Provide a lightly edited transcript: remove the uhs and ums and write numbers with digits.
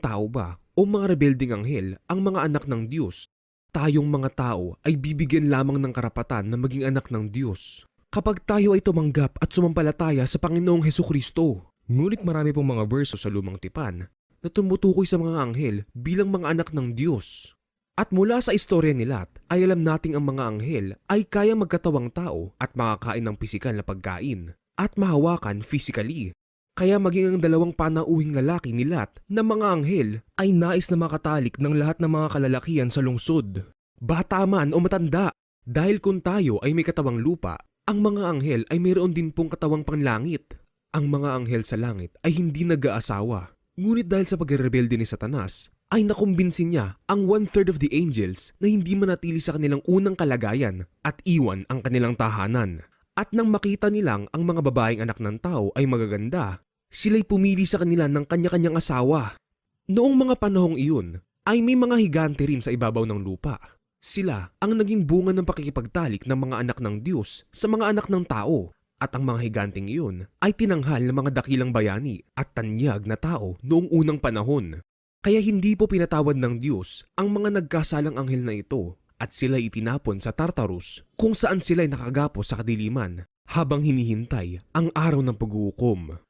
Tao ba o mga rebelding anghel ang mga anak ng Diyos? Tayong mga tao ay bibigyan lamang ng karapatan na maging anak ng Diyos kapag tayo ay tumanggap at sumampalataya sa Panginoong Hesukristo. Ngunit marami pong mga verso sa Lumang Tipan na tumutukoy sa mga anghel bilang mga anak ng Diyos. At mula sa istorya nila ay alam nating ang mga anghel ay kaya magkatawang tao at makakain ng pisikal na pagkain at mahawakan physically. Kaya maging ang dalawang panauhing lalaki ni Lot na mga anghel ay nais na makatalik ng lahat ng mga kalalakihan sa lungsod. Bata man o matanda, dahil kung tayo ay may katawang lupa, ang mga anghel ay mayroon din pong katawang panlangit. Ang mga anghel sa langit ay hindi nag-aasawa. Ngunit dahil sa pagrebelde ni Satanas, ay nakumbinsin niya ang 1/3 of the angels na hindi manatili sa kanilang unang kalagayan at iwan ang kanilang tahanan. At nang makita nilang ang mga babaeng anak ng tao ay magaganda, sila'y pumili sa kanila ng kanya-kanyang asawa. Noong mga panahong iyon, ay may mga higante rin sa ibabaw ng lupa. Sila ang naging bunga ng pakikipagtalik ng mga anak ng Diyos sa mga anak ng tao. At ang mga higanteng iyon ay tinanghal ng mga dakilang bayani at tanyag na tao noong unang panahon. Kaya hindi po pinatawad ng Diyos ang mga nagkasalang anghel na ito at sila itinapon sa Tartarus kung saan sila'y nakagapo sa kadiliman habang hinihintay ang araw ng paghuhukom.